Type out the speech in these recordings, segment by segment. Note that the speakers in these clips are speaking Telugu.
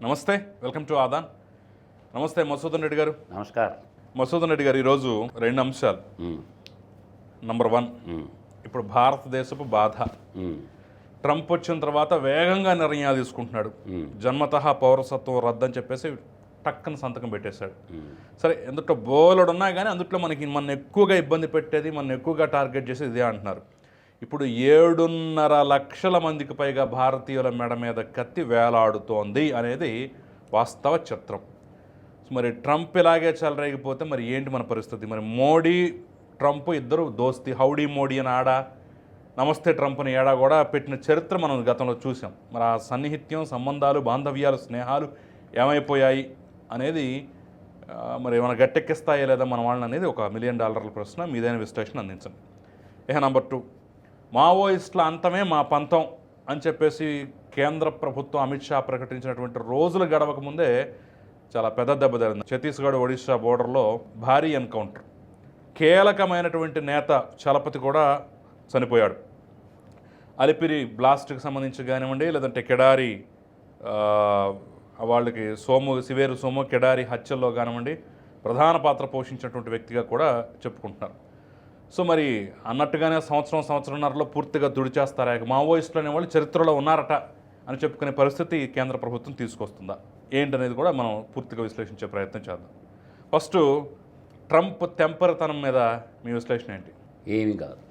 నమస్తే, వెల్కమ్ టు ఆదాన్. నమస్తే మసూదన్ రెడ్డి గారు. నమస్కారం. మసూదన్ రెడ్డి గారు, ఈరోజు రెండు అంశాలు. నంబర్ 1, ఇప్పుడు భారతదేశపు బాధ. ట్రంప్ వచ్చిన తర్వాత వేగంగా నిర్ణయాలు తీసుకుంటున్నాడు. జన్మతః పౌరసత్వం రద్దని చెప్పేసి టక్కన సంతకం పెట్టేశాడు. సరే, ఎందుట్లో బోలెడు ఉన్నా కానీ అందుట్లో మన ఎక్కువగా ఇబ్బంది పెట్టేది, మన ఎక్కువగా టార్గెట్ చేసేది ఇదే అంటున్నారు. ఇప్పుడు 7.5 లక్షల మందికి పైగా భారతీయుల మెడ మీద కత్తి వేలాడుతోంది అనేది వాస్తవ చిత్రం. మరి ట్రంప్ ఇలాగే చెలరేగిపోతే మరి ఏంటి మన పరిస్థితి? మరి మోడీ ట్రంప్ ఇద్దరు దోస్తి, హౌడీ మోడీ అని ఆడ, నమస్తే ట్రంప్ అని ఏడా కూడా పెట్టిన చరిత్ర మనం గతంలో చూసాం. మరి ఆ సన్నిహిత్యం, సంబంధాలు, బాంధవ్యాలు, స్నేహాలు ఏమైపోయాయి అనేది మరి ఏమైనా గట్టెక్కిస్తాయా లేదా మన వాళ్ళని అనేది ఒక $1 మిలియన్ ప్రశ్న. మీదైన విశ్లేషణ అందించండి. నంబర్ 2, మావోయిస్టుల అంతమే మా పంతం అని చెప్పేసి కేంద్ర ప్రభుత్వం అమిత్ షా ప్రకటించినటువంటి రోజులు గడవక ముందే చాలా పెద్ద దెబ్బ తగిలింది. ఛత్తీస్గఢ్ ఒడిశా బోర్డర్లో భారీ ఎన్కౌంటర్. కీలకమైనటువంటి నేత చలపతి కూడా చనిపోయాడు. అలిపిరి బ్లాస్ట్కి సంబంధించి కానివ్వండి, లేదంటే కెడారి వాళ్ళకి సివేరు సోము కెడారి హత్యల్లో కానివ్వండి ప్రధాన పాత్ర పోషించినటువంటి వ్యక్తిగా కూడా చెప్పుకుంటున్నారు. సో మరి అన్నట్టుగానే సంవత్సరంన్నరలో పూర్తిగా దుడిచేస్తారా? మావోయిస్టులు అనేవాళ్ళు చరిత్రలో ఉన్నారట అని చెప్పుకునే పరిస్థితి కేంద్ర ప్రభుత్వం తీసుకొస్తుందా ఏంటనేది కూడా మనం పూర్తిగా విశ్లేషించే ప్రయత్నం చేద్దాం. ఫస్ట్, ట్రంప్ తెంపరితనం మీద మీ విశ్లేషణ ఏంటి? ఏమి కాదు.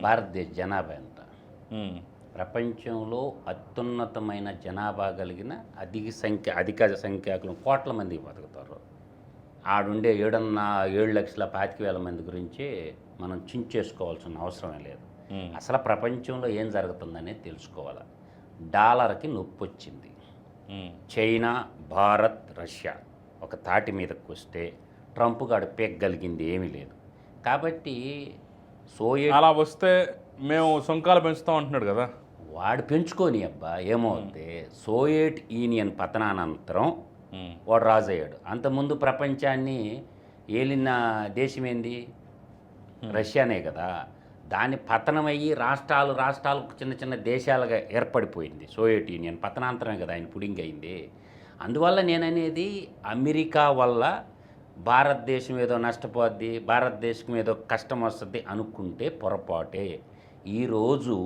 భారతదేశ జనాభా ఎంత? ప్రపంచంలో అత్యున్నతమైన జనాభా కలిగిన అధిక సంఖ్యాకులు కోట్ల మంది బతుకుతారు. ఆడుండే 7,25,000 మంది గురించి మనం చించేసుకోవాల్సిన అవసరమే లేదు. అసలు ప్రపంచంలో ఏం జరుగుతుందనేది తెలుసుకోవాలి. డాలర్కి నొప్పి వచ్చింది. చైనా, భారత్, రష్యా ఒక తాటి మీదకి వస్తే ట్రంప్ గాడు పేగలిగింది ఏమీ లేదు. కాబట్టి అలా వస్తే మేము సుంకాలు పెంచుతాం అంటున్నాడు కదా. వాడు పెంచుకొని అబ్బా ఏమవుతుంది. సోవియట్ యూనియన్ పతనానంతరం వాడు రాజు అయ్యాడు. అంతకుముందు ప్రపంచాన్ని ఏలిన దేశం ఏంది? రష్యానే కదా. దాని పతనమయ్యి రాష్ట్రాలు చిన్న చిన్న దేశాలుగా ఏర్పడిపోయింది. సోవియట్ యూనియన్ పతనాంతరమే కదా ఆయన పుడింగ్ అయింది. అందువల్ల నేననేది అమెరికా వల్ల భారతదేశం ఏదో నష్టపోద్ది, భారతదేశం ఏదో కష్టం వస్తుంది అనుకుంటే పొరపాటే. ఈరోజు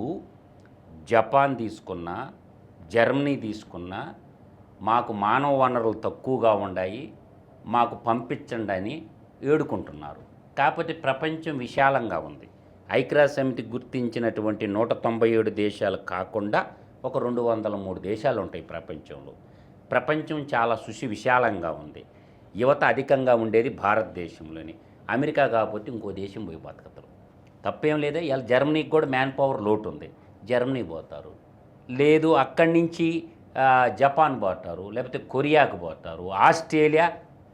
జపాన్ తీసుకున్నా, జర్మనీ తీసుకున్నా మాకు మానవ వనరులు తక్కువగా ఉన్నాయి, మాకు పంపించండి అని ఏడుకుంటున్నారు. కాకపోతే ప్రపంచం విశాలంగా ఉంది. ఐక్యరాజ్య సమితి గుర్తించినటువంటి 197 దేశాలు కాకుండా ఒక 203 దేశాలు ఉంటాయి ప్రపంచంలో. ప్రపంచం చాలా విశాలంగా ఉంది. యువత అధికంగా ఉండేది భారతదేశంలోని. అమెరికా కాకపోతే ఇంకో దేశం పోయి బతకతారు, తప్పేం లేదా. ఇలా జర్మనీకి కూడా మ్యాన్ పవర్ లోటు ఉంది, జర్మనీ పోతారు. లేదు అక్కడి నుంచి జపాన్ పోతారు, లేకపోతే కొరియాకు పోతారు. ఆస్ట్రేలియా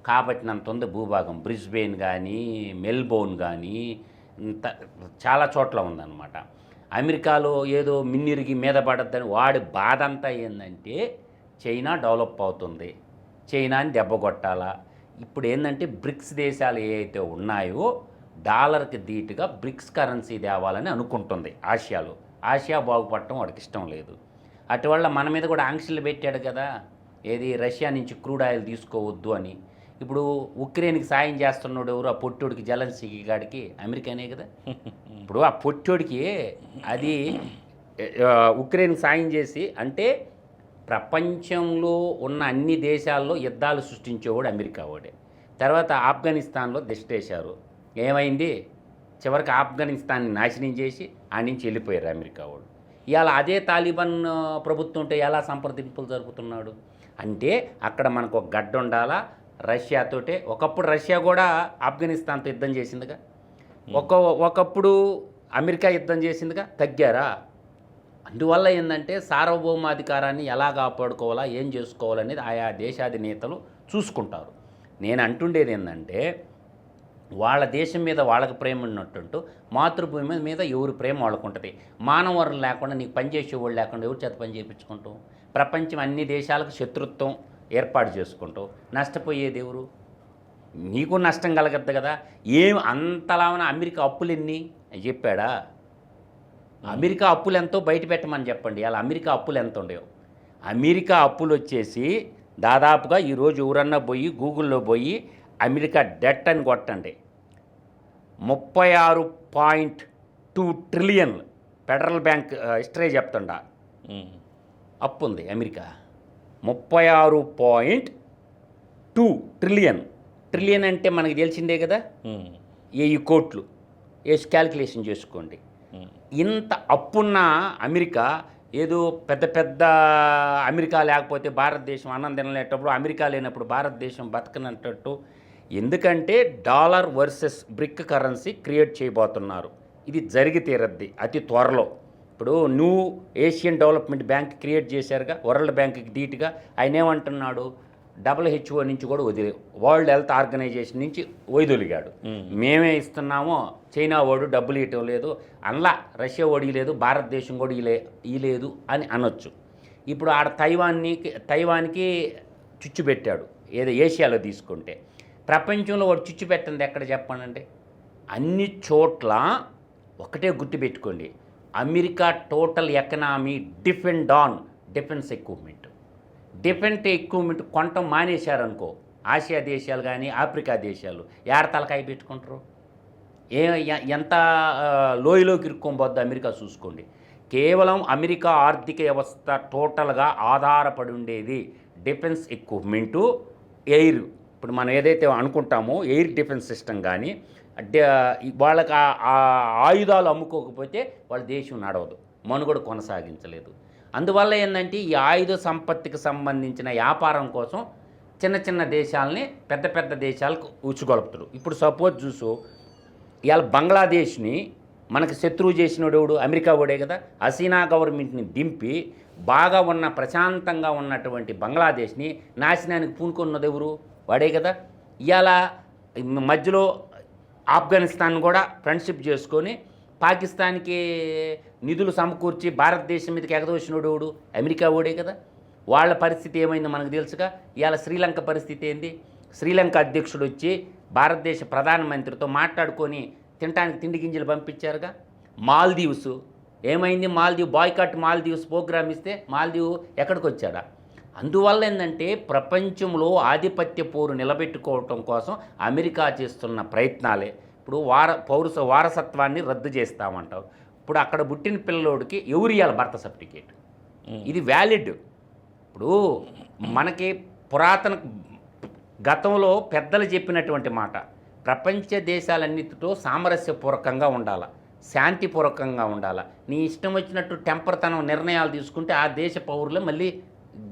కాబట్టినంత ఉంది భూభాగం. బ్రిస్బెయిన్ కానీ, మెల్బోర్న్ కానీ చాలా చోట్ల ఉందన్నమాట. అమెరికాలో ఏదో మిన్నిరిగి మీద పడద్దని వాడి బాధ అంతా ఏంటంటే చైనా డెవలప్ అవుతుంది, చైనాని దెబ్బ కొట్టాలా. ఇప్పుడు ఏంటంటే బ్రిక్స్ దేశాలు ఏవైతే ఉన్నాయో డాలర్కి ధీటుగా బ్రిక్స్ కరెన్సీ తేవాలని అనుకుంటుంది ఆసియాలో. ఆసియా బాగుపడటం వాడికి ఇష్టం లేదు. అటువల్ల మన మీద కూడా ఆంక్షలు పెట్టాడు కదా. ఏది? రష్యా నుంచి క్రూడ్ ఆయిల్ తీసుకోవద్దు అని. ఇప్పుడు ఉక్రెయిన్కి సాయం చేస్తున్నాడు ఎవరు? ఆ పొట్టోడికి, జెలెన్స్కీ గాడికి అమెరికానే కదా. ఇప్పుడు ఆ పొట్టోడికి అది ఉక్రెయిన్కి సాయం చేసి, అంటే ప్రపంచంలో ఉన్న అన్ని దేశాల్లో యుద్ధాలు సృష్టించేవాడు అమెరికా వాడే. తర్వాత ఆఫ్ఘనిస్తాన్లో దిష్టేశారు. ఏమైంది? చివరికి ఆఫ్ఘనిస్తాన్ని నాశనం చేసి ఆ నుంచి వెళ్ళిపోయారు అమెరికా వాడు. ఇవాళ అదే తాలిబాన్ ప్రభుత్వం ఉంటే ఎలా సంప్రదింపులు జరుపుతున్నాడు అంటే అక్కడ మనకు ఒక గడ్డ ఉండాలా రష్యాతోటే. ఒకప్పుడు రష్యా కూడా ఆఫ్ఘనిస్తాన్తో యుద్ధం చేసిందిగా, ఒకప్పుడు అమెరికా యుద్ధం చేసిందిగా. తగ్గారా? అందువల్ల ఏంటంటే సార్వభౌమాధికారాన్ని ఎలా కాపాడుకోవాలా, ఏం చేసుకోవాలనేది ఆయా దేశాధినేతలు చూసుకుంటారు. నేను అంటుండేది ఏంటంటే వాళ్ళ దేశం మీద వాళ్ళకి ప్రేమ ఉన్నట్టు మాతృభూమి మీద ఎవరి ప్రేమ వాళ్ళకు ఉంటుంది. మానవ వనరులు లేకుండా, నీకు పనిచేసేవాళ్ళు లేకుండా ఎవరి చేత పని చేయించుకుంటాం? ప్రపంచం అన్ని దేశాలకు శత్రుత్వం ఏర్పాటు చేసుకుంటావు. నష్టపోయేది ఎవరు? నీకు నష్టం కలగద్దు కదా. ఏం అంతలావన అమెరికా అప్పులు ఎన్ని చెప్పాడా? అమెరికా అప్పులు ఎంతో బయట పెట్టమని చెప్పండి. అలా అమెరికా అప్పులు ఎంత ఉండేవో. అమెరికా అప్పులు వచ్చేసి దాదాపుగా ఈరోజు ఎవరన్నా పోయి గూగుల్లో పోయి అమెరికా డెట్ అని కొట్టండి, 36.2 ట్రిలియన్ ఫెడరల్ బ్యాంక్ హిస్టరీ చెప్తుండా అప్పు ఉంది అమెరికా. 36.2 ట్రిలియన్. ట్రిలియన్ అంటే మనకి తెలిసిందే కదా, 1000 కోట్లు వేసి క్యాలిక్యులేషన్ చేసుకోండి. ఇంత అప్పున్న అమెరికా ఏదో పెద్ద పెద్ద అమెరికా లేకపోతే భారతదేశం అన్నం తినలేటప్పుడు, అమెరికా లేనప్పుడు భారతదేశం బతకనట్టు. ఎందుకంటే dollar versus BRIC currency create చేయబోతున్నారు. ఇది జరిగి తీరద్ది అతి త్వరలో. ఇప్పుడు new Asian development bank create చేశారుగా, వరల్డ్ బ్యాంక్కి ధీటుగా. ఆయన ఏమంటున్నాడు, WHO నుంచి కూడా వరల్డ్ హెల్త్ ఆర్గనైజేషన్ నుంచి వైదొలిగాడు. మేమే ఇస్తున్నామో, చైనా వాడు డబ్బులు ఇవ్వటం లేదు, అందులో రష్యా వాడు ఇలేదు, భారతదేశం కూడా ఇలేదు అని అనొచ్చు. ఇప్పుడు ఆడ తైవాన్కి చుచ్చు పెట్టాడు, ఏదో ఏషియాలో తీసుకుంటే. ప్రపంచంలో వాడు చుచ్చు పెట్టింది ఎక్కడ చెప్పానండి? అన్ని చోట్ల ఒకటే గుర్తుపెట్టుకోండి, America total economy depend on defence equipment. Defence equipment కొనటం మానేశారనుకో, ఆసియా దేశాలు కానీ ఆఫ్రికా దేశాలు తలకాయ పెట్టుకుంటారు. ఎంత లోయలోకి ఇరుక్కోబోద్దు అమెరికా చూసుకోండి. కేవలం అమెరికా ఆర్థిక వ్యవస్థ టోటల్గా ఆధారపడి ఉండేది డిఫెన్స్ ఎక్విప్మెంటు, ఎయిర్. ఇప్పుడు మనం ఏదైతే అనుకుంటామో ఎయిర్ డిఫెన్స్ సిస్టమ్ కానీ, వాళ్ళకి ఆ ఆయుధాలు అమ్ముకోకపోతే వాళ్ళ దేశం నడవదు, మనుగడ కొనసాగించలేదు. అందువల్ల ఏంటంటే ఈ ఆయుధ సంపత్తికి సంబంధించిన వ్యాపారం కోసం చిన్న చిన్న దేశాలని పెద్ద పెద్ద దేశాలకు ఉచ్చుగొలుపుతారు. ఇప్పుడు సపోజ్ చూసు, ఇవాళ బంగ్లాదేశ్ని మనకు శత్రువు చేసినోడు అమెరికా వాడే కదా. హసీనా గవర్నమెంట్ని దింపి బాగా ఉన్న ప్రశాంతంగా ఉన్నటువంటి బంగ్లాదేశ్ని నాశనానికి పూనుకున్నది ఎవరు? వాడే కదా. ఇవాళ మధ్యలో ఆఫ్ఘనిస్తాన్ కూడా ఫ్రెండ్షిప్ చేసుకొని పాకిస్తాన్కి నిధులు సమకూర్చి భారతదేశం మీదకి ఎగదోసినోడు అమెరికా ఓడే కదా. వాళ్ళ పరిస్థితి ఏమైందో మనకు తెలుసుగా. ఇవాళ శ్రీలంక పరిస్థితి ఏంది? శ్రీలంక అధ్యక్షుడు వచ్చి భారతదేశ ప్రధానమంత్రితో మాట్లాడుకొని తినడానికి తిండి గింజలు పంపించారుగా. మాల్దీవ్స్ ఏమైంది? బాయ్కాట్ మాల్దీవ్స్ ప్రోగ్రామ్ ఇస్తే మాల్దీవ్ ఎక్కడికి వచ్చాడా? అందువల్ల ఏంటంటే ప్రపంచంలో ఆధిపత్య పోరు నిలబెట్టుకోవటం కోసం అమెరికా చేస్తున్న ప్రయత్నాలే. ఇప్పుడు వారసత్వాన్ని రద్దు చేస్తామంటావు. ఇప్పుడు అక్కడ పుట్టిన పిల్లోడికి ఎవరు ఇవ్వాలి భర్త సర్టిఫికేట్? ఇది వ్యాలిడ్. ఇప్పుడు మనకి పురాతన గతంలో పెద్దలు చెప్పినటువంటి మాట, ప్రపంచ దేశాలన్నిటితో సామరస్యపూర్వకంగా ఉండాలి, శాంతిపూర్వకంగా ఉండాలి. నీ ఇష్టం వచ్చినట్టు టెంపర్తనం నిర్ణయాలు తీసుకుంటే ఆ దేశ పౌరులు మళ్ళీ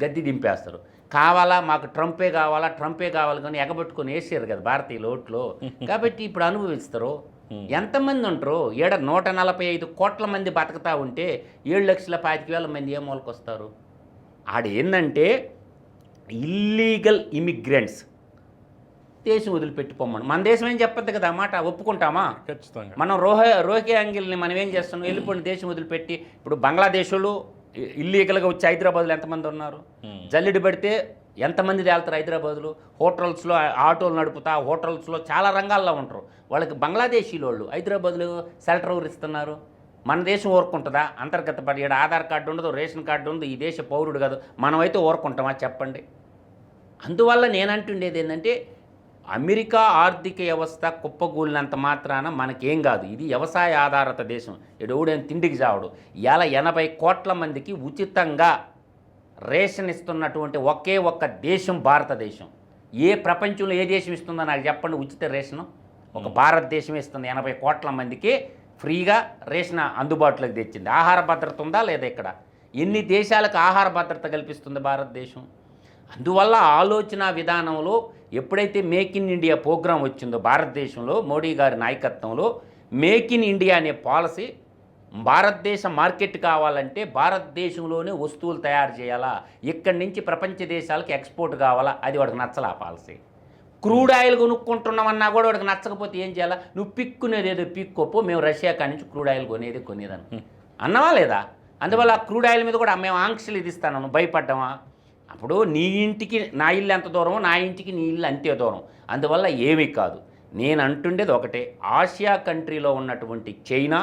గద్దె దింపేస్తారు. కావాలా మాకు ట్రంపే కావాలి కానీ ఎగబెట్టుకొని వేసారు కదా భారతీయుల ఓట్లో. కాబట్టి ఇప్పుడు అనుభవిస్తారు. ఎంతమంది ఉంటారు? 145 కోట్ల మంది బతుకుతా ఉంటే 7,25,000 మంది ఏ మూలకు వస్తారు? ఆడేందంటే ఇల్లీగల్ ఇమిగ్రెంట్స్ దేశం వదిలిపెట్టిపోమని. మన దేశం ఏం చెప్పద్దు కదా, మాట ఒప్పుకుంటామా? ఖచ్చితంగా. మనం రోహింగ్యాల్ని మనం ఏం చేస్తున్నాం? వెళ్ళిపోయిన దేశం వదిలిపెట్టి. ఇప్పుడు బంగ్లాదేశ్లో ఇల్లీగల్గా వచ్చి హైదరాబాద్లో ఎంతమంది ఉన్నారు? జల్లెడు పెడితే ఎంతమంది తేలుతారు హైదరాబాద్లో? హోటల్స్లో ఆటోలు నడుపుతా, హోటల్స్లో చాలా రంగాల్లో ఉంటారు. వాళ్ళకి బంగ్లాదేశీల వాళ్ళు హైదరాబాద్లో షెల్టర్ ఎవరు ఇస్తున్నారు? మన దేశం ఊరుకుంటుందా? అంతర్గత పడి ఆధార్ కార్డు ఉండదు, రేషన్ కార్డు ఉండదు, ఈ దేశ పౌరుడు కాదు, మనమైతే ఊరుకుంటామా చెప్పండి? అందువల్ల నేనంటుండేది ఏంటంటే అమెరికా ఆర్థిక వ్యవస్థ కుప్పగూలినంత మాత్రాన మనకేం కాదు. ఇది వ్యవసాయ ఆధారిత దేశం. ఎవడేం తిండికి చావడు. ఇలా 80 కోట్ల మందికి ఉచితంగా రేషన్ ఇస్తున్నటువంటి ఒకే ఒక్క దేశం భారతదేశం. ఏ ప్రపంచంలో ఏ దేశం ఇస్తుందో నాకు చెప్పండి ఉచిత రేషను? ఒక భారతదేశం ఇస్తుంది. 80 కోట్ల మందికి ఫ్రీగా రేషన్ అందుబాటులోకి తెచ్చింది. ఆహార భద్రత ఉందా లేదా? ఇక్కడ ఎన్ని దేశాలకు ఆహార భద్రత కల్పిస్తుంది భారతదేశం? అందువల్ల ఆలోచన విధానంలో ఎప్పుడైతే మేక్ ఇన్ ఇండియా ప్రోగ్రాం వచ్చిందో భారతదేశంలో మోడీ గారి నాయకత్వంలో, మేక్ ఇన్ ఇండియా అనే పాలసీ, భారతదేశ మార్కెట్ కావాలంటే భారతదేశంలోనే వస్తువులు తయారు చేయాలా, ఇక్కడి నుంచి ప్రపంచ దేశాలకు ఎక్స్పోర్ట్ కావాలా, అది వాడికి నచ్చలా పాలసీ. క్రూడ్ ఆయిల్ కొనుక్కుంటున్నామన్నా కూడా వాడికి నచ్చకపోతే ఏం చేయాలా? నువ్వు పిక్కునేది ఏదో పిక్కోపో, మేము రష్యా కాడి నుంచి క్రూడ్ ఆయిల్ కొనేదని అన్నవా లేదా? అందువల్ల ఆ క్రూడ్ ఆయిల్ మీద కూడా మేము ఆంక్షలు విధిస్తాను, నువ్వు భయపడ్డామా? అప్పుడు నీ ఇంటికి నా ఇల్లు ఎంత దూరమో నా ఇంటికి నీ ఇల్లు అంతే దూరం. అందువల్ల ఏమీ కాదు. నేను అంటుండేది ఒకటే, ఆసియా కంట్రీలో ఉన్నటువంటి చైనా,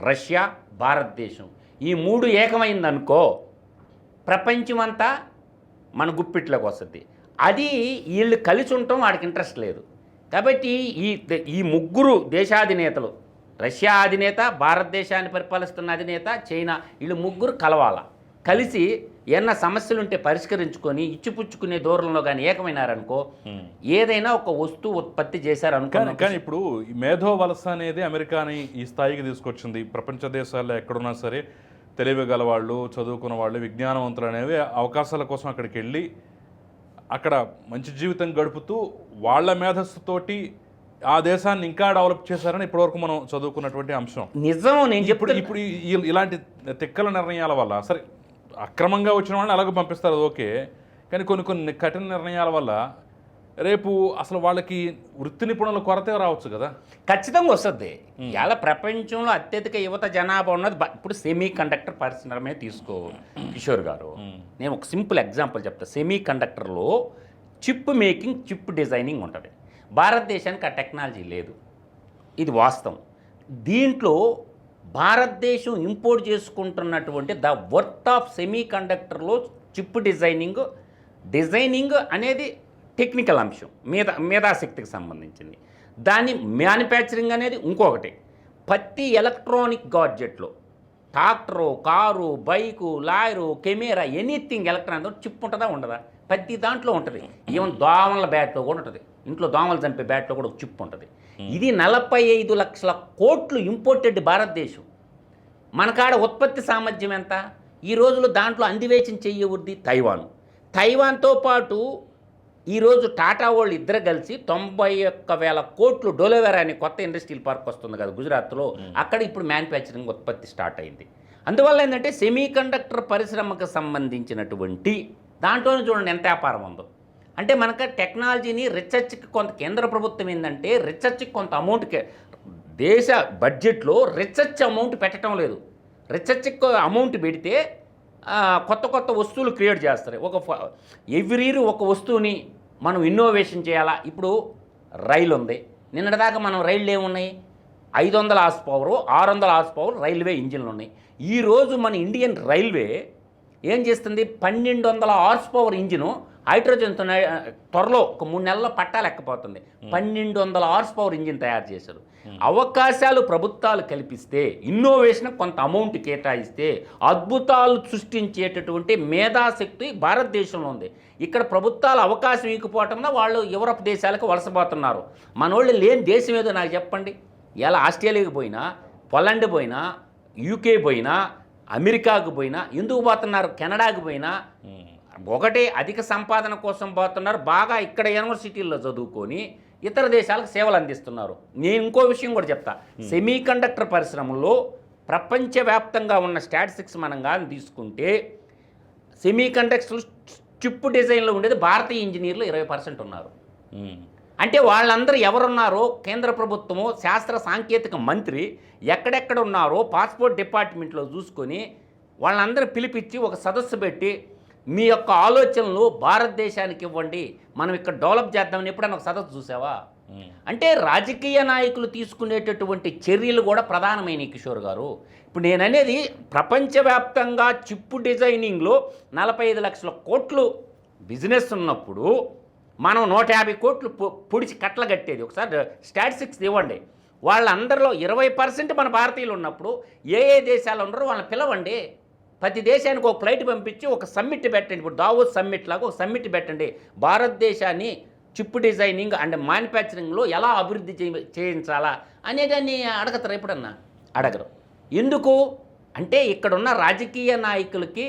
రష్యా, భారతదేశం ఈ 3 ఏకమైందనుకో ప్రపంచమంతా మన గుప్పిట్లోకి వస్తుంది. అది వీళ్ళు కలిసి ఉండటం వాడికి ఇంట్రెస్ట్ లేదు. కాబట్టి ఈ ముగ్గురు దేశాధినేతలు, రష్యా అధినేత, భారతదేశాన్ని పరిపాలిస్తున్న అధినేత, చైనా, వీళ్ళు ముగ్గురు కలిసి ఏమన్నా సమస్యలు ఉంటే పరిష్కరించుకొని ఇచ్చిపుచ్చుకునే దూరంలో కానీ ఏకమైనారనుకో ఏదైనా ఒక వస్తువు ఉత్పత్తి చేశారనుకో. కానీ ఇప్పుడు ఈ మేధో వలస అనేది అమెరికాని ఈ స్థాయికి తీసుకొచ్చింది. ప్రపంచ దేశాల్లో ఎక్కడున్నా సరే తెలియగల వాళ్ళు, చదువుకున్న వాళ్ళు, విజ్ఞానవంతులు అనేవి అవకాశాల కోసం అక్కడికి వెళ్ళి అక్కడ మంచి జీవితం గడుపుతూ వాళ్ళ మేధస్సుతోటి ఆ దేశాన్ని ఇంకా డెవలప్ చేశారని ఇప్పటివరకు మనం చదువుకున్నటువంటి అంశం నిజం. నేను ఇప్పుడు ఇలాంటి తిక్కల నిర్ణయాల వల్ల, సరే అక్రమంగా వచ్చిన వాళ్ళని అలాగే పంపిస్తారు, అది ఓకే. కానీ కొన్ని కఠిన నిర్ణయాల వల్ల రేపు అసలు వాళ్ళకి వృత్తి నిపుణుల కొరతే రావచ్చు కదా. ఖచ్చితంగా వస్తుంది. ఇవాళ ప్రపంచంలో అత్యధిక యువత జనాభా ఉన్నది ఇప్పుడు సెమీ కండక్టర్ పరిశ్రమే తీసుకో కిషోర్ గారు. నేను ఒక సింపుల్ ఎగ్జాంపుల్ చెప్తా. సెమీ కండక్టర్లో చిప్ మేకింగ్, చిప్ డిజైనింగ్ ఉంటుంది. భారతదేశానికి ఆ టెక్నాలజీ లేదు, ఇది వాస్తవం. దీంట్లో భారతదేశం ఇంపోర్ట్ చేసుకుంటున్నటువంటి ద వర్త్ ఆఫ్ సెమీ కండక్టర్లో చిప్ డిజైనింగ్ అనేది టెక్నికల్ అంశం, మేధాశక్తికి సంబంధించింది. దాని మ్యానుఫ్యాక్చరింగ్ అనేది ఇంకొకటి. ప్రతి ఎలక్ట్రానిక్ గాడ్జెట్లో tractor, car, bike, lawyer, camera, anything electronic chip ఉంటుందా ఉండదా? ప్రతి దాంట్లో ఉంటుంది. ఈవెన్ దోమల బ్యాట్లో కూడా ఉంటుంది. ఇంట్లో దోమలు చంపే బ్యాట్లో కూడా ఒక చిప్ ఉంటుంది. ఇది 45 లక్షల కోట్లు ఇంపోర్టెడ్ భారతదేశం. మన కాడ ఉత్పత్తి సామర్థ్యం ఎంత? ఈ రోజులో దాంట్లో అందివేచన చెయ్యవద్ది తైవాన్తో పాటు ఈరోజు టాటా వాళ్ళు ఇద్దరు కలిసి 91,000 కోట్లు డోలోవెరా అనే కొత్త ఇండస్ట్రియల్ పార్క్ వస్తుంది కదా గుజరాత్లో, అక్కడ ఇప్పుడు మ్యానుఫ్యాక్చరింగ్ ఉత్పత్తి స్టార్ట్ అయింది. అందువల్ల ఏంటంటే సెమీ కండక్టర్ పరిశ్రమకు సంబంధించినటువంటి దాంట్లోనే చూడండి ఎంత వ్యాపారం ఉందో. అంటే మనకు టెక్నాలజీని రీసెర్చ్కి కొంత కేంద్ర ప్రభుత్వం ఏంటంటే రీసెర్చ్కి కొంత అమౌంట్కి దేశ బడ్జెట్లో రీసెర్చ్ అమౌంట్ పెట్టడం లేదు. రీసెర్చ్కి అమౌంట్ పెడితే కొత్త వస్తువులు క్రియేట్ చేస్తారు. ఎవ్రీ ఇయర్ ఒక వస్తువుని మనం ఇన్నోవేషన్ చేయాలా. ఇప్పుడు రైలు ఉంది. నిన్నటిదాకా మనం రైళ్ళు ఏమున్నాయి? 500 horsepower, 600 horsepower railway ఇంజిన్లు ఉన్నాయి. ఈరోజు మన ఇండియన్ రైల్వే ఏం చేస్తుంది? 1200 హార్స్ పవర్ ఇంజిను హైడ్రోజన్తో త్వరలో ఒక 3 నెలల్లో పట్టాలెక్కపోతుంది. 1200 హార్స్ పవర్ ఇంజిన్ తయారు చేశారు. అవకాశాలు ప్రభుత్వాలు కల్పిస్తే, ఇన్నోవేషన్ కొంత అమౌంట్ కేటాయిస్తే అద్భుతాలు సృష్టించేటటువంటి మేధాశక్తి భారతదేశంలో ఉంది. ఇక్కడ ప్రభుత్వాలు అవకాశం ఇవ్వకపోవటంలో వాళ్ళు యూరప్ దేశాలకు వలసపోతున్నారు. మనోళ్ళు లేని దేశం ఏదో నాకు చెప్పండి. ఇలా ఆస్ట్రేలియాకి పోయినా, పోలాండ్ పోయినా, యూకే పోయినా, అమెరికాకు పోయినా ఎందుకు పోతున్నారు? కెనడాకు పోయినా ఒకటే అధిక సంపాదన కోసం పోతున్నారు. బాగా ఇక్కడ యూనివర్సిటీల్లో చదువుకొని ఇతర దేశాలకు సేవలు అందిస్తున్నారు. నేను ఇంకో విషయం కూడా చెప్తా. సెమీ కండక్టర్ పరిశ్రమలో ప్రపంచవ్యాప్తంగా ఉన్న స్టాటిస్టిక్స్ మనం కానీ తీసుకుంటే సెమీ కండక్టర్ చిప్ డిజైన్లో ఉండేది భారతీయ ఇంజనీర్లు 20% ఉన్నారు. అంటే వాళ్ళందరూ ఎవరున్నారో కేంద్ర ప్రభుత్వము, శాస్త్ర సాంకేతిక మంత్రి ఎక్కడెక్కడ ఉన్నారో పాస్పోర్ట్ డిపార్ట్మెంట్లో చూసుకొని వాళ్ళందరూ పిలిపించి ఒక సదస్సు పెట్టి మీ యొక్క ఆలోచనలు భారతదేశానికి ఇవ్వండి, మనం ఇక్కడ డెవలప్ చేద్దామని ఎప్పుడైనా ఒక సదస్సు చూసావా? అంటే రాజకీయ నాయకులు తీసుకునేటటువంటి చర్యలు కూడా ప్రధానమైన కిషోర్ గారు. ఇప్పుడు నేను అనేది ప్రపంచవ్యాప్తంగా చిప్ డిజైనింగ్లో 45 లక్షల కోట్లు బిజినెస్ ఉన్నప్పుడు మనం 150 కోట్లు పొడిచి కట్టలు కట్టేది. ఒకసారి స్టాటిస్టిక్స్ ఇవ్వండి. వాళ్ళందరిలో 20% మన భారతీయులు ఉన్నప్పుడు ఏ దేశాలు ఉన్నారో వాళ్ళని పిలవండి. ప్రతి దేశానికి ఒక ఫ్లైట్ పంపించి ఒక సమ్మిట్ పెట్టండి. ఇప్పుడు దావోస్ సమ్మిట్ లాగా ఒక సమ్మిట్ పెట్టండి. భారతదేశాన్ని చిప్ డిజైనింగ్ అండ్ మ్యానుఫ్యాక్చరింగ్లో ఎలా అభివృద్ధి చేయించాలా అనేదాన్ని అడగతారు ఎప్పుడన్నా? అడగరు. ఎందుకు అంటే ఇక్కడున్న రాజకీయ నాయకులకి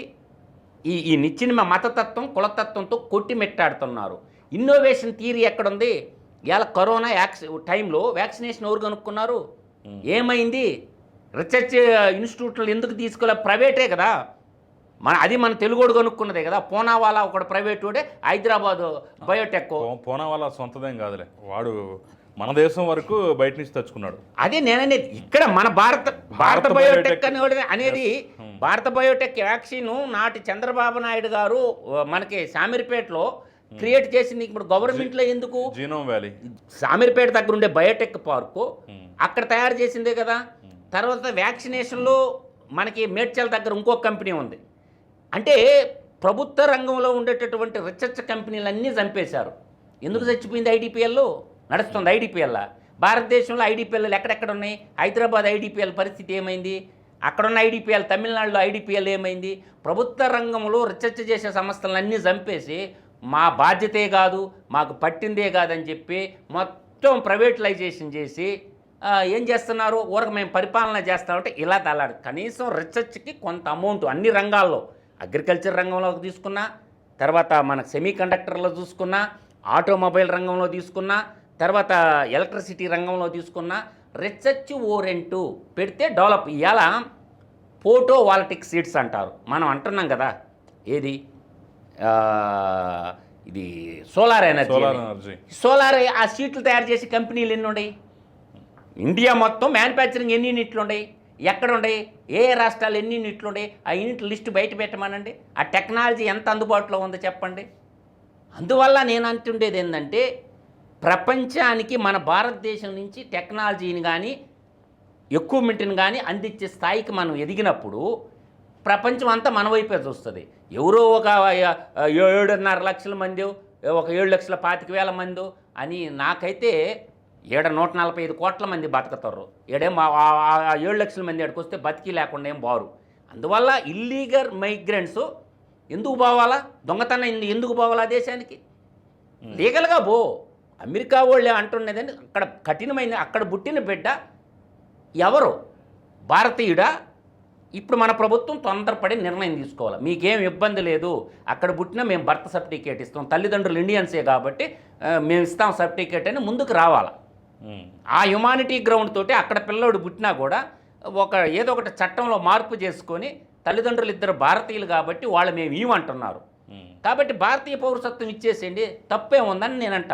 ఈ నిచ్చిన మతతత్వం, కులతత్వంతో కొట్టిమెట్టాడుతున్నారు. ఇన్నోవేషన్ థియరీ ఎక్కడుంది? ఇలా కరోనా టైంలో వ్యాక్సినేషన్ ఎవరు కనుక్కున్నారు? ఏమైంది? రీసెర్చ్ ఇన్స్టిట్యూట్లు ఎందుకు తీసుకోలే? ప్రైవేటే కదా. మన తెలుగోడు కనుక్కున్నదే కదా. పూనావాలా ఒకడు ప్రైవేట్ వాడే, హైదరాబాద్ బయోటెక్. పూనావాలా సొంతదేం కాదులే, వాడు మన దేశం వరకు బయట నుంచి తెచ్చుకున్నాడు. అదే నేననేది. ఇక్కడ మన భారత బయోటెక్ అనేది భారత బయోటెక్ వ్యాక్సిన్ నాటి చంద్రబాబు నాయుడు గారు మనకి శామీర్పేటలో క్రియేట్ చేసింది. ఇప్పుడు గవర్నమెంట్లో ఎందుకు? జీనోమ్ వ్యాలీ, శామీర్పేట దగ్గర ఉండే బయోటెక్ పార్కు అక్కడ తయారు చేసిందే కదా. తర్వాత వ్యాక్సినేషన్లో మనకి మేడ్చల్ దగ్గర ఇంకో కంపెనీ ఉంది. అంటే ప్రభుత్వ రంగంలో ఉండేటటువంటి రీసెర్చ్ కంపెనీలన్నీ చంపేశారు. ఎందుకు చచ్చిపోయింది ఐడిపిఎల్? నడుస్తుంది ఐడిపిఎల్. భారతదేశంలో ఐడిపిఎల్ ఎక్కడెక్కడ ఉన్నాయి? హైదరాబాద్ ఐడిపిఎల్ పరిస్థితి ఏమైంది? అక్కడున్న ఐడిపిఎల్, తమిళనాడులో ఐడిపిఎల్ ఏమైంది? ప్రభుత్వ రంగంలో రీసెర్చ్ చేసే సంస్థలన్నీ చంపేసి మా బాధ్యతే కాదు, మాకు పట్టిందే కాదని చెప్పి మొత్తం ప్రైవేటలైజేషన్ చేసి ఏం చేస్తున్నారు? ఊరకు మేము పరిపాలన చేస్తామంటే ఇలా తలాడు. కనీసం రీసెర్చ్కి కొంత అమౌంట్ అన్ని రంగాల్లో, అగ్రికల్చర్ రంగంలో తీసుకున్నా, తర్వాత మన సెమీ కండక్టర్లో చూసుకున్నా, ఆటోమొబైల్ రంగంలో తీసుకున్నా, తర్వాత ఎలక్ట్రిసిటీ రంగంలో తీసుకున్నా రీసెర్చ్ ఓరెంటు పెడితే డెవలప్. ఇవాళ ఫోటో వాల్టిక్ సీట్స్ అంటారు, మనం అంటున్నాం కదా, ఏది ఇది సోలార్ ఎనర్జీ. సోలార్ ఆ సీట్లు తయారు చేసే కంపెనీలు ఎన్ని ఉన్నాయి? ఇండియా మొత్తం మ్యానుఫ్యాక్చరింగ్ ఎన్ని యూనిట్లు ఉన్నాయి? ఎక్కడ ఉన్నాయి? ఏ రాష్ట్రాలు ఎన్ని యూనిట్లు ఉన్నాయి? ఆ యూనిట్ లిస్ట్ బయట పెట్టమనండి. ఆ టెక్నాలజీ ఎంత అందుబాటులో ఉందో చెప్పండి. అందువల్ల నేను అంటుండేది ఏంటంటే, ప్రపంచానికి మన భారతదేశం నుంచి టెక్నాలజీని కానీ ఎక్విప్మెంట్ని కానీ అందించే స్థాయికి మనం ఎదిగినప్పుడు ప్రపంచం అంతా మన వైపే చూస్తుంది. ఎవరో ఒక 7.5 లక్షల మంది, ఒక 7,25,000 మంది అని నాకైతే 145 కోట్ల మంది బతుకుతారు. ఏడేం 7 లక్షల మంది ఎక్కడికి వస్తే బతికి లేకుండా ఏం బారు. అందువల్ల ఇల్లీగల్ మైగ్రెంట్స్ ఎందుకు పోవాలా? దొంగతనం ఎందుకు పోవాలా దేశానికి? లీగల్గా పో. అమెరికా వాళ్ళే అంటున్నదని అక్కడ కఠినమైన, అక్కడ పుట్టిన బిడ్డ ఎవరు? భారతీయుడా? ఇప్పుడు మన ప్రభుత్వం తొందరపడి నిర్ణయం తీసుకోవాలి. మీకేం ఇబ్బంది లేదు, అక్కడ పుట్టినా మేము బర్త్ సర్టిఫికేట్ ఇస్తాం, తల్లిదండ్రులు ఇండియన్సే కాబట్టి మేము ఇస్తాం సర్టిఫికేట్ అని ముందుకు రావాలి. ఆ హ్యుమానిటీ గ్రౌండ్ తోటి అక్కడ పిల్లోడు పుట్టినా కూడా ఏదో ఒకటి చట్టంలో మార్పు చేసుకొని తల్లిదండ్రులు ఇద్దరు భారతీయులు కాబట్టి వాళ్ళు మేము ఇవ్వమంటున్నారు. కాబట్టి భారతీయ పౌరసత్వం ఇచ్చేసేయండి, తప్పే ఉందని నేనంట.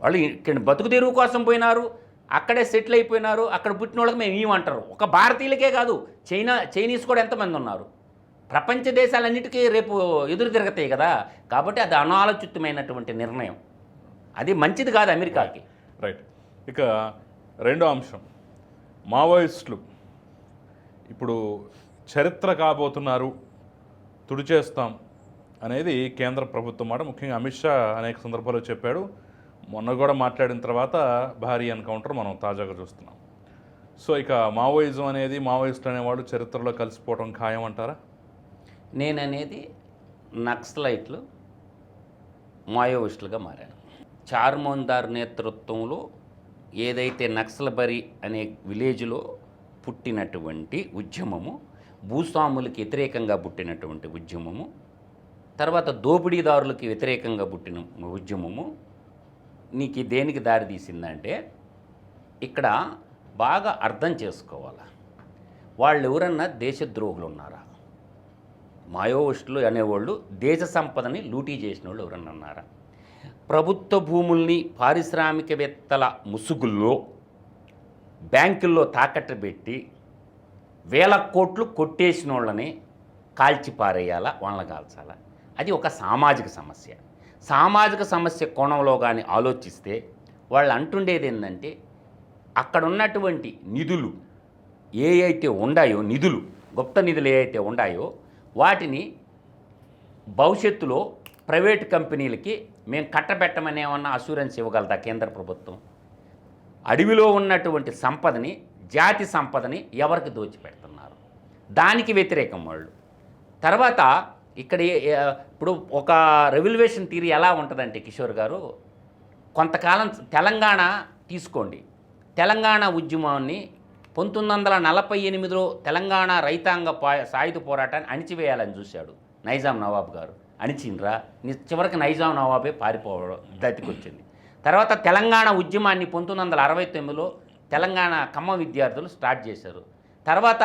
వాళ్ళు ఇక్కడ బతుకు తెరువు కోసం పోయినారు, అక్కడే సెటిల్ అయిపోయినారు, అక్కడ పుట్టిన వాళ్ళకి మేము ఇవ్వమంటారు. ఒక భారతీయులకే కాదు, చైనీస్ కూడా ఎంతమంది ఉన్నారు? ప్రపంచ దేశాలన్నిటికీ రేపు ఎదురు తిరగతాయి కదా. కాబట్టి అది అనాలోచితమైనటువంటి నిర్ణయం, అది మంచిది కాదు అమెరికాకి. రైట్. ఇక రెండో అంశం, మావోయిస్టులు ఇప్పుడు చరిత్ర కాబోతున్నారు, తుడిచేస్తాం అనేది కేంద్ర ప్రభుత్వం మాట. ముఖ్యంగా అమిత్ షా అనేక సందర్భాల్లో చెప్పాడు. మొన్న కూడా మాట్లాడిన తర్వాత భారీ ఎన్కౌంటర్ మనం తాజాగా చూస్తున్నాం. సో ఇక మావోయిజం అనేది, మావోయిస్టులు అనేవాడు చరిత్రలో కలిసిపోవడం ఖాయం అంటారా? నేననేది నక్సలైట్లు మావోయిస్టులుగా మారారు. చార్మోందార్ నేతృత్వంలో ఏదైతే నక్సల్బరి అనే విలేజ్లో పుట్టినటువంటి ఉద్యమము, భూస్వాములకి వ్యతిరేకంగా పుట్టినటువంటి ఉద్యమము, తర్వాత దోపిడీదారులకి వ్యతిరేకంగా పుట్టిన ఉద్యమము నీకు దేనికి దారి తీసిందంటే, ఇక్కడ బాగా అర్థం చేసుకోవాలి. వాళ్ళు ఎవరన్నా దేశద్రోహులు ఉన్నారా? మావోయిస్టులు అనేవాళ్ళు దేశ సంపదని లూటీ చేసిన వాళ్ళు ఎవరన్నా ఉన్నారా? ప్రభుత్వ భూముల్ని పారిశ్రామికవేత్తల ముసుగుల్లో బ్యాంకుల్లో తాకట్టు పెట్టి 1,000 కోట్లు కొట్టేసిన వాళ్ళని కాల్చి పారేయాలా, వాళ్ళని కాల్చాలా? అది ఒక సామాజిక సమస్య. సామాజిక సమస్య కోణంలో కానీ ఆలోచిస్తే వాళ్ళు అంటుండేది ఏంటంటే, అక్కడ ఉన్నటువంటి నిధులు ఏ అయితే ఉన్నాయో, నిధులు గుప్త నిధులు ఏ అయితే ఉన్నాయో వాటిని భవిష్యత్తులో ప్రైవేట్ కంపెనీలకి మేము కట్టబెట్టమని ఏమన్నా అష్యూరెన్స్ ఇవ్వగలదా కేంద్ర ప్రభుత్వం? అడవిలో ఉన్నటువంటి సంపదని, జాతి సంపదని ఎవరికి దోచిపెడుతున్నారు? దానికి వ్యతిరేకం వాళ్ళు. తర్వాత ఇక్కడ ఇప్పుడు ఒక రెవల్యూషన్ థియరీ ఎలా ఉంటుందంటే కిషోర్ గారు, కొంతకాలం తెలంగాణ తీసుకోండి. తెలంగాణ ఉద్యమాన్ని 1948లో తెలంగాణ రైతాంగ సాయుధ పోరాటాన్ని అణిచివేయాలని చూశాడు నైజాం నవాబ్ గారు. అణిచిండ్రా? చివరికి నైజాం నవాబే పారిపోవడం దతికొచ్చింది. తర్వాత తెలంగాణ ఉద్యమాన్ని 1969లో తెలంగాణ ఖమ్మం విద్యార్థులు స్టార్ట్ చేశారు. తర్వాత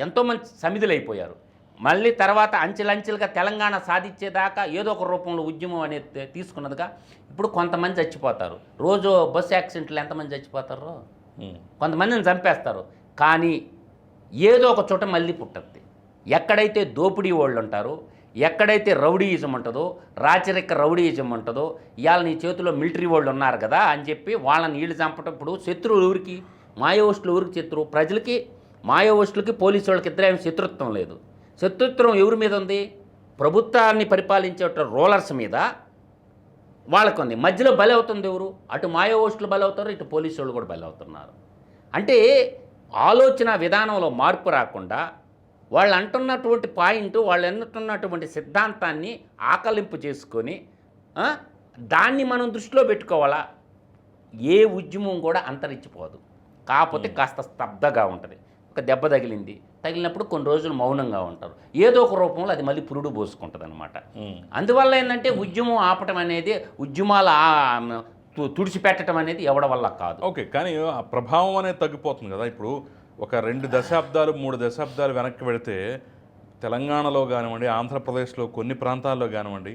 ఎంతోమంది సమిధులైపోయారు. మళ్ళీ తర్వాత అంచెలంచెలుగా తెలంగాణ సాధించేదాకా ఏదో ఒక రూపంలో ఉద్యమం అనేది తీసుకున్నదిగా. ఇప్పుడు కొంతమంది చచ్చిపోతారు, రోజు బస్సు యాక్సిడెంట్లు ఎంతమంది చచ్చిపోతారో, కొంతమందిని చంపేస్తారు. కానీ ఏదో ఒక చోట మళ్ళీ పుట్టద్ది. ఎక్కడైతే దోపిడీ వాళ్ళు ఉంటారో, ఎక్కడైతే రౌడీయిజం ఉంటుందో, రాచరిక రౌడీయిజం ఉంటుందో, ఇవాళ నీ చేతిలో మిలిటరీ వాళ్ళు ఉన్నారు కదా అని చెప్పి వాళ్ళని వీళ్ళు చంపటం. ఇప్పుడు శత్రువులు ఎవరికి? మావోయిస్టులు ఎవరికి శత్రువు? ప్రజలకి. మావోయిస్టులకి పోలీసు వాళ్ళకి ఇద్దరేమి శత్రుత్వం లేదు. శత్రుత్వం ఎవరి మీద ఉంది? ప్రభుత్వాన్ని పరిపాలించే రూలర్స్ మీద వాళ్ళకుంది. మధ్యలో బలి అవుతుంది ఎవరు? అటు మాయోయిస్టులు బలి అవుతారు, ఇటు పోలీసు వాళ్ళు కూడా బలి అవుతున్నారు. అంటే ఆలోచన విధానంలో మార్పు రాకుండా వాళ్ళు అంటున్నటువంటి పాయింట్, వాళ్ళు అంటున్నటువంటి సిద్ధాంతాన్ని ఆకలింపు చేసుకొని దాన్ని మనం దృష్టిలో పెట్టుకోవాలా. ఏ ఉద్యమం కూడా అంతరించిపోదు, కాకపోతే కాస్త స్తబ్దగా ఉంటుంది. ఒక దెబ్బ తగిలినప్పుడు కొన్ని రోజులు మౌనంగా ఉంటారు, ఏదో ఒక రూపంలో అది మళ్ళీ పురుడు పోసుకుంటుంది అనమాట. అందువల్ల ఏంటంటే ఉద్యమం ఆపటం అనేది, ఉద్యమాలు తుడిచిపెట్టడం అనేది ఎవడ వల్ల కాదు. ఓకే, కానీ ఆ ప్రభావం అనేది తగ్గిపోతుంది కదా. ఇప్పుడు ఒక 2 దశాబ్దాలు 3 దశాబ్దాలు వెనక్కి వెళితే తెలంగాణలో కానివ్వండి, ఆంధ్రప్రదేశ్లో కొన్ని ప్రాంతాల్లో కానివ్వండి,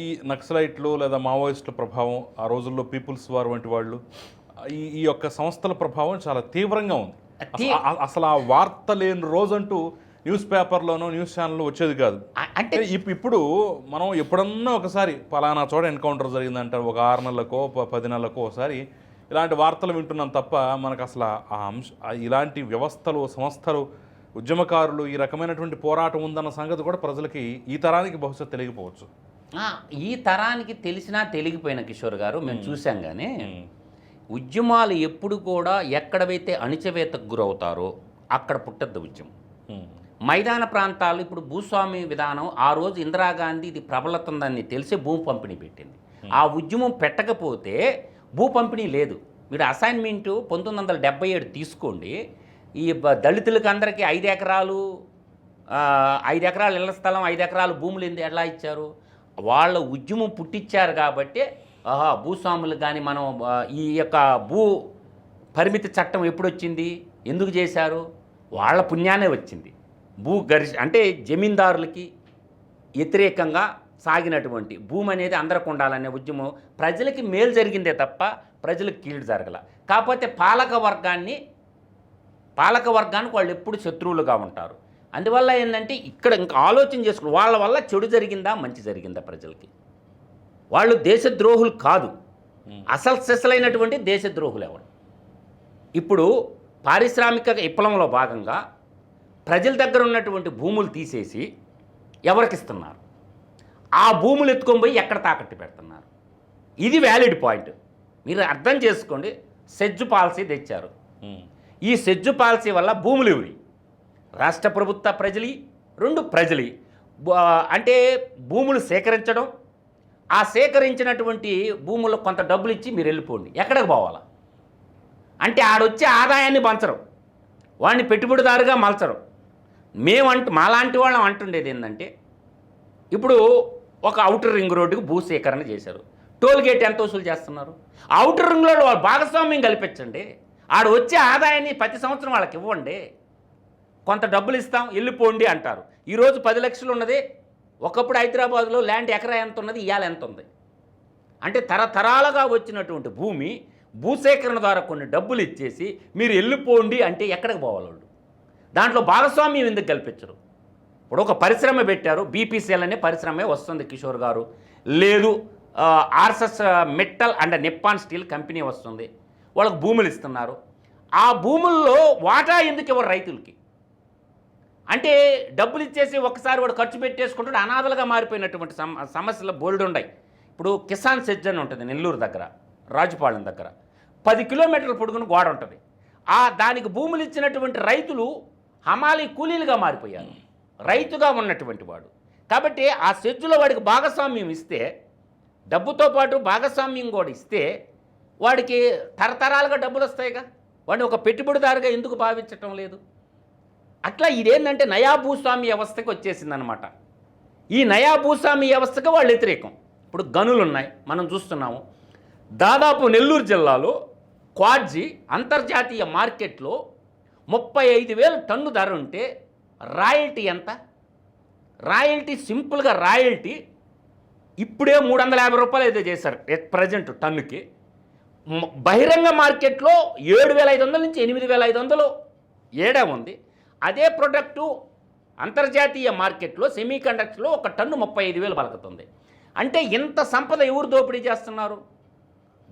ఈ నక్సలైట్లు లేదా మావోయిస్టుల ప్రభావం, ఆ రోజుల్లో పీపుల్స్ వార్ వంటి వాళ్ళు, ఈ యొక్క సంస్థల ప్రభావం చాలా తీవ్రంగా ఉంది. అసలు ఆ వార్త లేని రోజంటూ న్యూస్ పేపర్లోనో న్యూస్ ఛానల్లో వచ్చేది కాదు. అంటే ఇప్పుడు మనం ఎప్పుడన్నా ఒకసారి పలానా చోట ఎన్కౌంటర్ జరిగిందంటారు, ఒక 6 నెలలకో 10 నెలలకో ఒకసారి ఇలాంటి వార్తలు వింటున్నాం తప్ప మనకు అసలు ఇలాంటి వ్యవస్థలు, సంస్థలు, ఉద్యమకారులు, ఈ రకమైనటువంటి పోరాటం ఉందన్న సంగతి కూడా ప్రజలకి ఈ తరానికి బహుశా తెలియకపోవచ్చు. ఈ తరానికి తెలిసినా తెలియకపోయిన కిషోర్ గారు మేము చూసాం. కానీ ఉద్యమాలు ఎప్పుడు కూడా ఎక్కడైతే అణిచివేతకు గురవుతారో అక్కడ పుట్టద్దు ఉద్యమం. మైదాన ప్రాంతాలు, ఇప్పుడు భూస్వామి విధానం ఆ రోజు ఇందిరాగాంధీ ఇది ప్రబలుతుందని తెలిసి భూ పంపిణీ పెట్టింది. ఆ ఉద్యమం పెట్టకపోతే భూ పంపిణీ లేదు. మీరు అసైన్మెంటు 1977 తీసుకోండి. ఈ దళితులకు అందరికీ 5 ఎకరాలు 5 ఎకరాల ఇళ్ల స్థలం, 5 ఎకరాల భూములు ఎలా ఇచ్చారు? వాళ్ళ ఉద్యమం పుట్టించారు కాబట్టి భూస్వాములకు కానీ మనం ఈ యొక్క భూ పరిమితి చట్టం ఎప్పుడు వచ్చింది, ఎందుకు చేశారు? వాళ్ళ పుణ్యానే వచ్చింది. అంటే జమీందారులకి వ్యతిరేకంగా సాగినటువంటి భూమి అనేది అందరికి ఉండాలనే ఉద్యమం ప్రజలకి మేలు జరిగిందే తప్ప ప్రజలకు కీడు జరగల. కాకపోతే పాలక వర్గానికి వాళ్ళు ఎప్పుడు శత్రువులుగా ఉంటారు. అందువల్ల ఏంటంటే ఇక్కడ ఇంకా ఆలోచన చేసుకుని వాళ్ళ వల్ల చెడు జరిగిందా మంచి జరిగిందా ప్రజలకి? వాళ్ళు దేశద్రోహులు కాదు, అసలు సెసలైనటువంటి దేశద్రోహులు ఎవరు? ఇప్పుడు పారిశ్రామిక విప్లవంలో భాగంగా ప్రజల దగ్గర ఉన్నటువంటి భూములు తీసేసి ఎవరికిస్తున్నారు? ఆ భూములు ఎత్తుకొని పోయి ఎక్కడ తాకట్టు పెడుతున్నారు? ఇది వ్యాలిడ్ పాయింట్. మీరు అర్థం చేసుకోండి. సెజ్జు పాలసీ తెచ్చారు. ఈ సెజ్జు పాలసీ వల్ల భూములు ఎవరి? రాష్ట్ర ప్రభుత్వ ప్రజలి, 2 ప్రజలి. అంటే భూములు సేకరించడం, ఆ సేకరించినటువంటి భూములకు కొంత డబ్బులు ఇచ్చి మీరు వెళ్ళిపోండి. ఎక్కడికి పోవాలా? అంటే ఆడొచ్చే ఆదాయాన్ని పంచరు, వాడిని పెట్టుబడిదారుగా మలచరు. మాలాంటి వాళ్ళం అంటుండేది ఏంటంటే, ఇప్పుడు ఒక ఔటర్ రింగ్ రోడ్డుకి భూ సేకరణ చేశారు. టోల్ గేట్ ఎంత వసూలు చేస్తున్నారు? ఔటర్ రింగ్ రోడ్డు వాళ్ళు భాగస్వామ్యం కల్పించండి. ఆడ వచ్చే ఆదాయాన్ని ప్రతి సంవత్సరం వాళ్ళకి ఇవ్వండి. కొంత డబ్బులు ఇస్తాం, వెళ్ళిపోండి అంటారు. ఈరోజు 10 లక్షలు ఉన్నది, ఒకప్పుడు హైదరాబాద్లో ల్యాండ్ ఎకరా ఎంత ఉన్నది, ఇవాళ ఎంత ఉంది? అంటే తరతరాలుగా వచ్చినటువంటి భూమి భూసేకరణ ద్వారా కొన్ని డబ్బులు ఇచ్చేసి మీరు వెళ్ళిపోండి అంటే ఎక్కడికి పోవాలి వాళ్ళు? దాంట్లో భాగస్వామ్యం ఎందుకు కల్పించరు? ఇప్పుడు ఒక పరిశ్రమ పెట్టారు, బీపీసీఎల్ అనే పరిశ్రమే వస్తుంది కిషోర్ గారు, లేదు RSS metal and Nippon steel company వస్తుంది, వాళ్ళకి భూములు ఇస్తున్నారు. ఆ భూముల్లో వాటా ఎందుకు ఇవ్వరు రైతులకి? అంటే డబ్బులు ఇచ్చేసి ఒకసారి వాడు ఖర్చు పెట్టేసుకుంటాడు. అనాథలుగా మారిపోయినటువంటి సమస్యలు బోల్డ్ ఉన్నాయి. ఇప్పుడు కిసాన్ సెజ్ అని ఉంటుంది నెల్లూరు దగ్గర, రాజుపాలెం దగ్గర 10 కిలోమీటర్ల పొడుగున గోడ ఉంటుంది. దానికి భూములు ఇచ్చినటువంటి రైతులు హమాలీ కూలీలుగా మారిపోయారు, రైతుగా ఉన్నటువంటి వాడు. కాబట్టి ఆ సెజ్జులో వాడికి భాగస్వామ్యం ఇస్తే, డబ్బుతో పాటు భాగస్వామ్యం కూడా ఇస్తే వాడికి తరతరాలుగా డబ్బులు వస్తాయిగా. వాడిని ఒక పెట్టుబడిదారుగా ఎందుకు భావించటం లేదు? అట్లా ఇదేంటంటే నయా భూస్వామి వ్యవస్థకి వచ్చేసిందనమాట. ఈ నయా భూస్వామి వ్యవస్థకు వాళ్ళు వ్యతిరేకం. ఇప్పుడు గనులు ఉన్నాయి, మనం చూస్తున్నాము. దాదాపు నెల్లూరు జిల్లాలో క్వాడ్జీ అంతర్జాతీయ మార్కెట్లో 35,000 టన్ను ధర ఉంటే రాయల్టీ ఎంత? రాయల్టీ సింపుల్గా రాయల్టీ ఇప్పుడే 350 రూపాయలు ఏదో చేశారు ప్రజెంట్ టన్నుకి. బహిరంగ మార్కెట్లో 7,500 నుంచి 8,500 ఏడా ఉంది. అదే ప్రొడక్టు అంతర్జాతీయ మార్కెట్లో సెమీ కండక్టర్లో ఒక టన్ను 35,000 పలుకుతుంది. అంటే ఇంత సంపద ఎవరు దోపిడీ చేస్తున్నారు?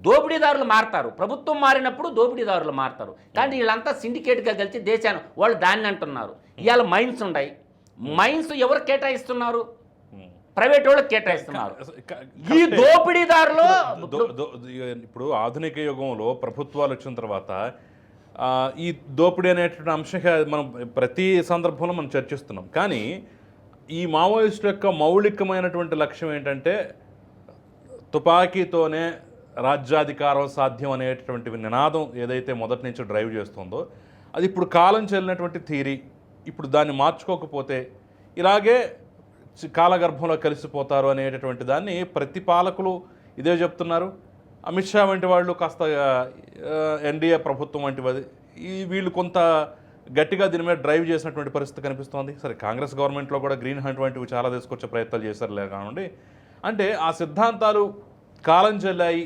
దోపిడీదారులు మారతారు, ప్రభుత్వం మారినప్పుడు దోపిడీదారులు మారతారు. కానీ వీళ్ళంతా సిండికేట్గా కలిసి దేశాన్ని వాళ్ళు దాన్ని అంటున్నారు. ఇవాళ మైన్స్ ఉన్నాయి, మైన్స్ ఎవరు కేటాయిస్తున్నారు? ప్రైవేట్ వాళ్ళకి కేటాయిస్తున్నారు. ఈ దోపిడీదారులు ఇప్పుడు ఆధునిక యుగంలో ప్రభుత్వాలు వచ్చిన తర్వాత ఈ దోపిడీ అనేటువంటి అంశంగా మనం ప్రతి సందర్భంలో మనం చర్చిస్తున్నాం. కానీ ఈ మావోయిస్టు యొక్క మౌలికమైనటువంటి లక్ష్యం ఏంటంటే తుపాకీతోనే రాజ్యాధికారం సాధ్యం అనేటటువంటి నినాదం ఏదైతే మొదటి నుంచి డ్రైవ్ చేస్తుందో అది ఇప్పుడు కాలం చెల్లినటువంటి థియరీ. ఇప్పుడు దాన్ని మార్చుకోకపోతే ఇలాగే కాలగర్భంలో కలిసిపోతారు అనేటటువంటి దాన్ని ప్రతి పాలకులు ఇదే చెప్తున్నారు. అమిత్ షా వంటి వాళ్ళు కాస్త ఎన్డీఏ ప్రభుత్వం వంటివి వీళ్ళు కొంత గట్టిగా దీని మీద డ్రైవ్ చేసినటువంటి పరిస్థితి కనిపిస్తోంది. సరే, కాంగ్రెస్ గవర్నమెంట్లో కూడా గ్రీన్ హంట్ వంటివి చాలా తీసుకొచ్చే ప్రయత్నాలు చేశారు కానివ్వండి. అంటే ఆ సిద్ధాంతాలు కాలం చెల్లాయి,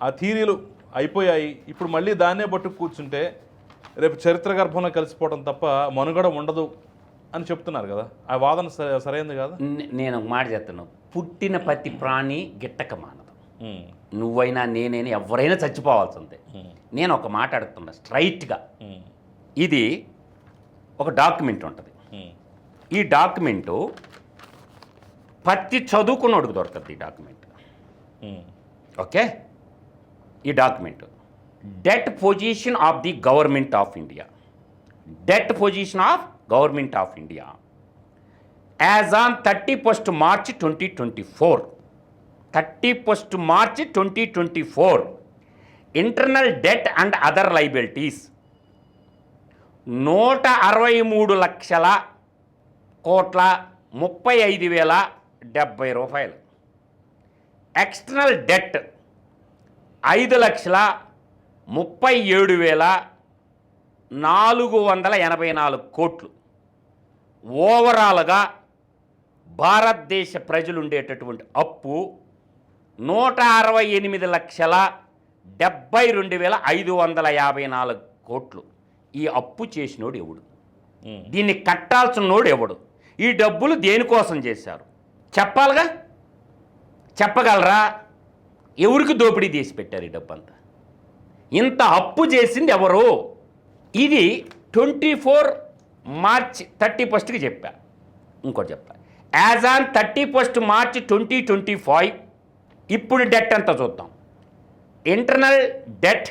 ఆ థీరీలు అయిపోయాయి. ఇప్పుడు మళ్ళీ దాన్నే పట్టు కూర్చుంటే రేపు చరిత్ర గర్భంలో కలిసిపోవడం తప్ప మనుగడ ఉండదు అని చెప్తున్నారు కదా. ఆ వాదన సరైనది కదా. నేను ఒక మాట చెప్తాను, పుట్టిన ప్రతి ప్రాణి గిట్టక మానదు. నువ్వైనా నేనైనా ఎవరైనా చచ్చిపోవాల్సిందే. నేను ఒక మాట అడుగుతున్నా స్ట్రైట్గా. ఇది ఒక డాక్యుమెంట్ ఉంటుంది. ఈ డాక్యుమెంటు ప్రతి చదువుకున్నోడికి దొరుకుతుంది. ఈ డాక్యుమెంట్ ఓకే. ఈ document debt position of the government of India, debt position of government of India as on 31st March 2024, 31st March 2024, internal debt and other liabilities 163,35,070 రూపాయలు. ఎక్స్టర్నల్ డెట్ 5,37,484 కోట్లు. ఓవరాల్గా భారతదేశ ప్రజలు ఉండేటటువంటి అప్పు 168,72,554 కోట్లు. ఈ అప్పు చేసినోడు ఎవడు? దీన్ని కట్టాల్సినోడు ఎవడు? ఈ డబ్బులు దేనికోసం చేశారు చెప్పాలిగా. చెప్పగలరా? ఎవరికి దోపిడీ చేసి పెట్టారు ఈ డబ్బంతా? ఇంత అప్పు చేసింది ఎవరు? ఇది 24 March 31st చెప్పా. ఇంకోటి చెప్తా, యాజ్ ఆన్ 31st March 2025 ఇప్పుడు డెట్ ఎంత చూద్దాం. ఇంటర్నల్ డెట్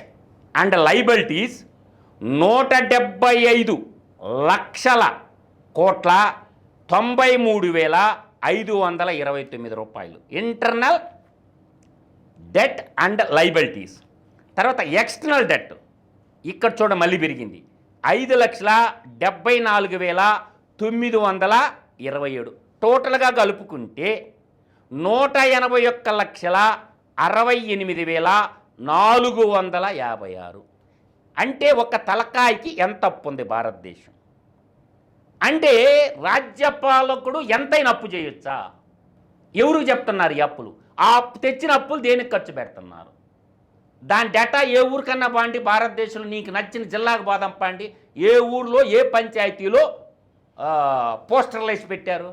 అండ్ లైబిలిటీస్ 175,93,529 రూపాయలు. Internal debt and liabilities. తర్వాత ఎక్స్టర్నల్ డెట్ ఇక్కడ చూడ మళ్ళీ పెరిగింది, 5,74,927. టోటల్గా కలుపుకుంటే 181,68,456. అంటే ఒక తలకాయకి ఎంత అప్పు ఉంది భారతదేశం? అంటే రాజ్యపాలకుడు ఎంతైనా అప్పు చేయొచ్చా? ఎవరికి చెప్తున్నారు ఈ అప్పులు? ఆ అప్పు తెచ్చిన అప్పులు దేనికి ఖర్చు పెడుతున్నారు? దాని డేటా ఏ ఊరికన్నా పాండి, భారతదేశంలో నీకు నచ్చిన జిల్లాకు బాదం పాండి, ఏ ఊర్లో ఏ పంచాయతీలో పోస్టర్లు వేసి పెట్టారు?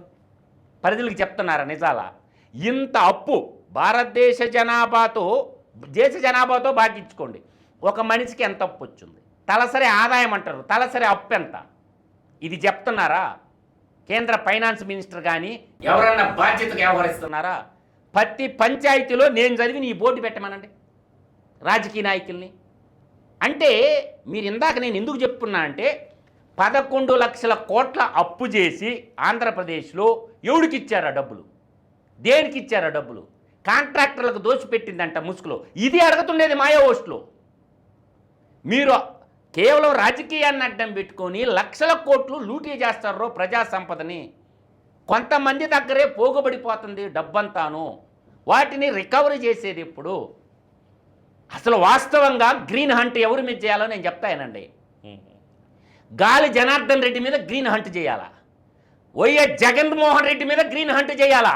ప్రజలకు చెప్తున్నారా నిజాలా? ఇంత అప్పు భారతదేశ జనాభాతో, దేశ జనాభాతో భాగించుకోండి, ఒక మనిషికి ఎంత అప్పు వచ్చింది? తలసరి ఆదాయం అంటారు, తలసరి అప్పు ఎంత? ఇది చెప్తున్నారా కేంద్ర ఫైనాన్స్ మినిస్టర్ కానీ ఎవరన్నా బాధ్యతగా వ్యవహరిస్తున్నారా? ప్రతి పంచాయతీలో నేను చదివి నీ బోర్డు పెట్టమనండి రాజకీయ నాయకుల్ని. అంటే మీరు ఇందాక నేను ఎందుకు చెప్తున్నా అంటే 11 లక్షల కోట్ల అప్పు చేసి ఆంధ్రప్రదేశ్లో ఎవడికి ఇచ్చారా డబ్బులు? దేనికి ఇచ్చారా డబ్బులు? కాంట్రాక్టర్లకు దోచిపెట్టిందంట ముసుగులో. ఇది అడుగుతుండేది మాయా ఓస్ట్లో. మీరు కేవలం రాజకీయాన్ని అడ్డం పెట్టుకొని లక్షల కోట్లు లూటీ చేస్తారో ప్రజా సంపదని. కొంతమంది దగ్గరే పోగుబడిపోతుంది డబ్బంతాను. వాటిని రికవరీ చేసేది ఇప్పుడు. అసలు వాస్తవంగా గ్రీన్ హంట్ ఎవరి మీద చేయాలో నేను చెప్తానండి. గాలి జనార్దన్ రెడ్డి మీద గ్రీన్ హంట్ చేయాలా? వైఎస్ జగన్మోహన్ రెడ్డి మీద గ్రీన్ హంట్ చేయాలా?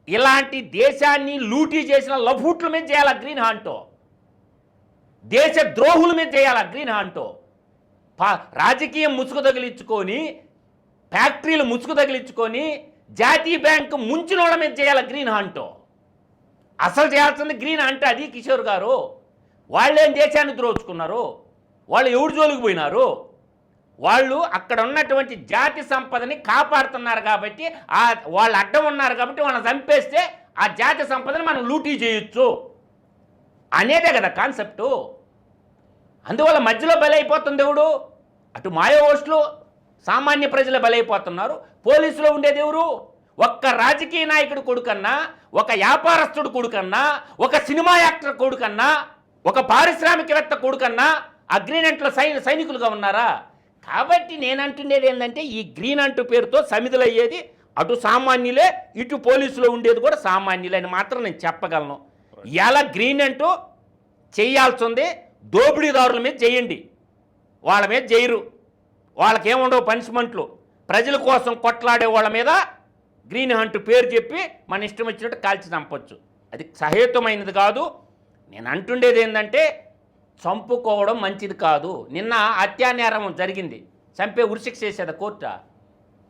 ఇలాంటి దేశాన్ని లూటీ చేసిన లఫూట్ల మీద చేయాలా గ్రీన్ హంట్? దేశ ద్రోహుల మీద చేయాలా గ్రీన్ హంట్? రాజకీయం ముసుగు తగిలించుకొని, ఫ్యాక్టరీలు ముసుగు తగిలించుకొని, జాతీయ బ్యాంకు ముంచినోళ్ళ మీద చేయాలా గ్రీన్ హంట్? అసలు చేయాల్సింది గ్రీన్ హంట్. అది కిషోర్ గారు. వాళ్ళేం దేశాన్ని ద్రోచుకున్నారు? వాళ్ళు ఎవరి జోలికి పోయినారు? వాళ్ళు అక్కడ ఉన్నటువంటి జాతి సంపదని కాపాడుతున్నారు కాబట్టి వాళ్ళు అడ్డం ఉన్నారు కాబట్టి వాళ్ళని చంపేస్తే ఆ జాతి సంపదని మనం లూటీ చేయొచ్చు అనేదే కదా కాన్సెప్టు. అందువల్ల మధ్యలో బలైపోతుంది ఎవడు? అటు మాయోయిస్టులు, సామాన్య ప్రజలు బలైపోతున్నారు. పోలీసులో ఉండేది ఎవరు? ఒక్క రాజకీయ నాయకుడు కొడుకన్నా, ఒక వ్యాపారస్తుడు కొడుకన్నా, ఒక సినిమా యాక్టర్ కొడుకన్నా, ఒక పారిశ్రామికవేత్త కొడుకన్నా ఆ గ్రీన్ అంట్లో సైనికులుగా ఉన్నారా? కాబట్టి నేను అంటుండేది ఏంటంటే ఈ గ్రీన్ అంటూ పేరుతో సమిధులు అయ్యేది అటు సామాన్యులే, ఇటు పోలీసులో ఉండేది కూడా సామాన్యులే అని మాత్రం నేను చెప్పగలను. ఇలా గ్రీన్ అంటూ చేయాల్సింది దోపిడీదారుల మీద చేయండి, వాళ్ళ మీద చేయరు. వాళ్ళకేముండవు పనిష్మెంట్లు. ప్రజల కోసం కొట్లాడే వాళ్ళ మీద గ్రీన్ హంట్ పేరు చెప్పి మన ఇష్టం వచ్చినట్టు కాల్చి చంపొచ్చు. అది సహేతుమైనది కాదు. నేను అంటుండేది ఏంటంటే చంపుకోవడం మంచిది కాదు. నిన్న హత్యానేరం జరిగింది, చంపే ఉరిశిక్ష వేసేదా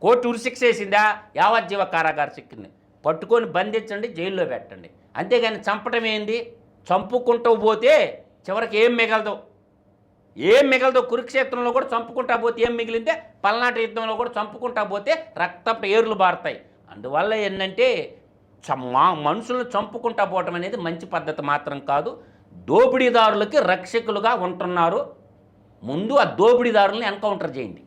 కోర్టు ఉరిశిక్ష వేసిందా? యావజ్జీవ కారాగార శిక్షని పట్టుకొని బంధించండి, జైల్లో పెట్టండి. అంతేగాని చంపటం ఏంది? చంపుకుంటూ పోతే చివరికి ఏం మిగలదు. కురుక్షేత్రంలో కూడా చంపుకుంటా పోతే ఏం మిగిలిందే? పల్నాటి యుద్ధంలో కూడా చంపుకుంటా పోతే రక్తపు ఏర్లు బారుతాయి. అందువల్ల ఏంటంటే మనుషులను చంపుకుంటా పోవటం అనేది మంచి పద్ధతి మాత్రం కాదు. దోపిడీదారులకి రక్షకులుగా ఉంటున్నారు. ముందు ఆ దోపిడీదారులను ఎన్కౌంటర్ చేయండి.